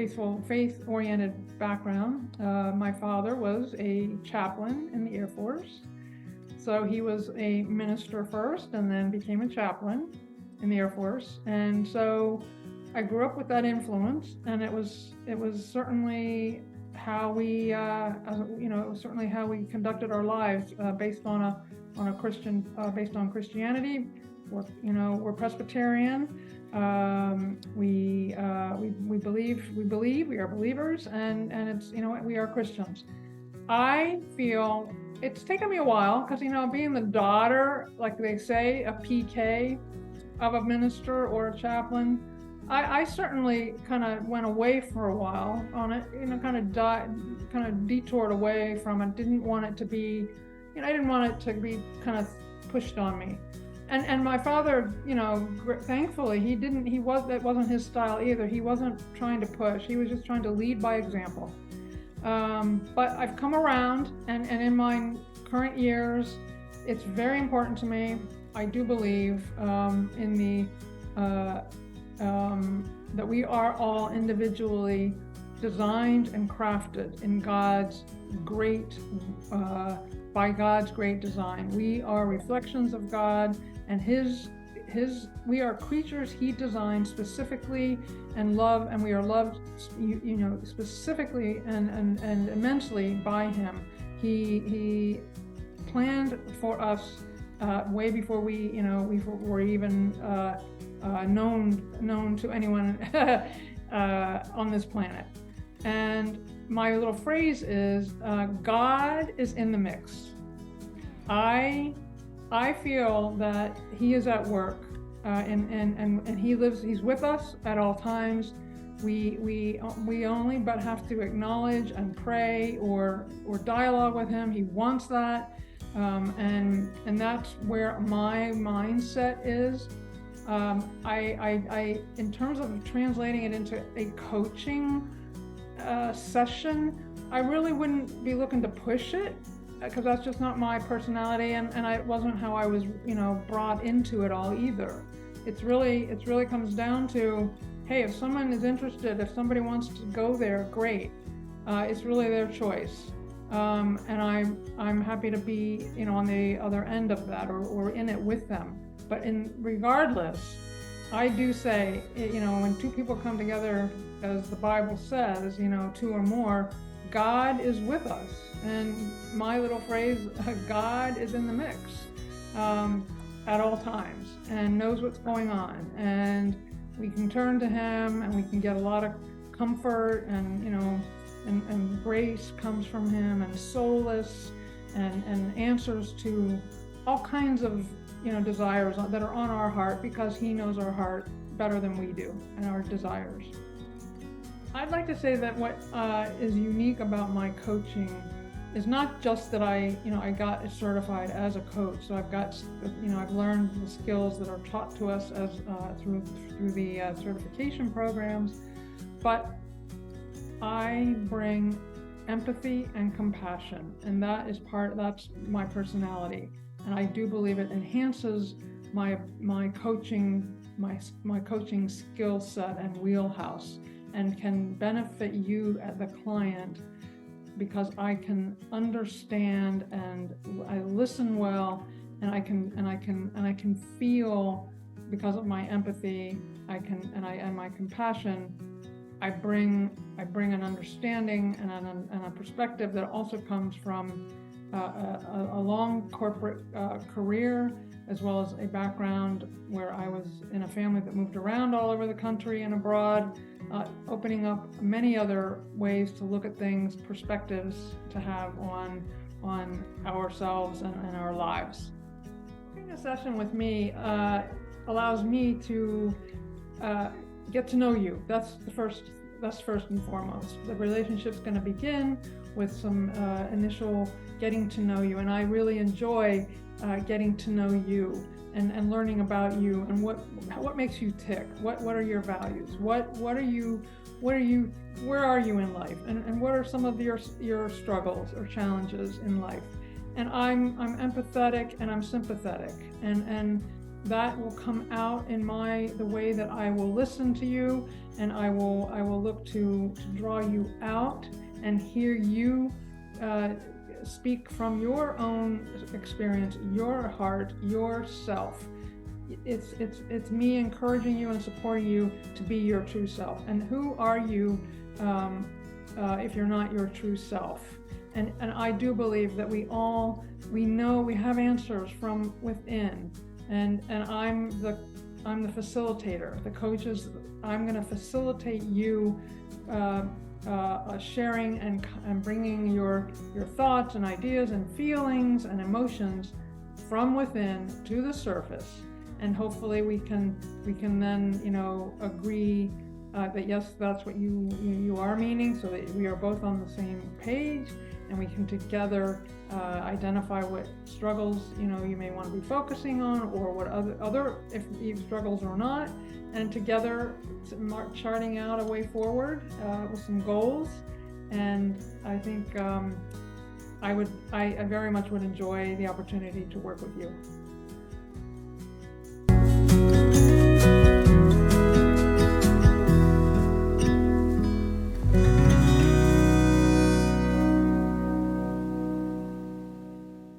faith-oriented background. My father was a chaplain in the Air Force. So he was a minister first and then became a chaplain in the Air Force. And so I grew up with that influence, and it was certainly how we, it was certainly how we conducted our lives based on a Christian, based on Christianity. We're Presbyterian. We believe we are believers, and it's, we are Christians. I feel it's taken me a while because, being the daughter, like they say, a PK of a minister or a chaplain, I certainly kind of went away for a while on it, kind of detoured away from it. Didn't want it to be, I didn't want it to be kind of pushed on me. And my father, thankfully, that wasn't his style either. He wasn't trying to push. He was just trying to lead by example. But I've come around, and in my current years, it's very important to me. I do believe that we are all individually designed and crafted in God's great, by God's great design. We are reflections of God, and we are creatures He designed specifically and love, and we are loved, specifically and immensely by Him. He planned for us way before we were even known to anyone on this planet. And my little phrase is, God is in the mix. I feel that He is at work, and He's with us at all times. We only but have to acknowledge and pray or dialogue with Him. He wants that, and that's where my mindset is. I in terms of translating it into a coaching session, I really wouldn't be looking to push it, because that's just not my personality, and it wasn't how I was, brought into it all either. It really comes down to, hey, if someone is interested, if somebody wants to go there, great. It's really their choice, and I'm happy to be, on the other end of that, or in it with them. But regardless, I do say, when two people come together, as the Bible says, two or more, God is with us. And my little phrase, God is in the mix at all times and knows what's going on. And we can turn to Him, and we can get a lot of comfort, and and grace comes from Him, and solace, and answers to all kinds of desires that are on our heart, because He knows our heart better than we do, and our desires. I'd like to say that what is unique about my coaching is not just that I got certified as a coach. So I've learned the skills that are taught to us as through the certification programs, but I bring empathy and compassion, and that's my personality. And I do believe it enhances my coaching skill set and wheelhouse, and can benefit you as the client, because I can understand, and I listen well, and I can feel, because of my empathy, and my compassion, I bring an understanding and a perspective that also comes from a long corporate career, as well as a background where I was in a family that moved around all over the country and abroad, opening up many other ways to look at things, perspectives to have on ourselves and our lives. Doing a session with me allows me to get to know you. That's first and foremost. The relationship's going to begin with some initial getting to know you, and I really enjoy getting to know you and learning about you, and what makes you tick. What are your values? Where are you in life? And what are some of your struggles or challenges in life? And I'm empathetic, and I'm sympathetic, and that will come out in the way that I will listen to you, and I will look to draw you out and hear you speak from your own experience, your heart, yourself. It's me encouraging you and supporting you to be your true self. And who are you if you're not your true self? And I do believe that we know we have answers from within. And I'm the facilitator. The coach is, I'm going to facilitate you sharing and bringing your thoughts and ideas and feelings and emotions from within to the surface. And hopefully we can then, agree that yes, that's what you are meaning, so that we are both on the same page, and we can together identify what struggles you may want to be focusing on, or what other if struggles or not, and together charting out a way forward with some goals. And I think I very much would enjoy the opportunity to work with you.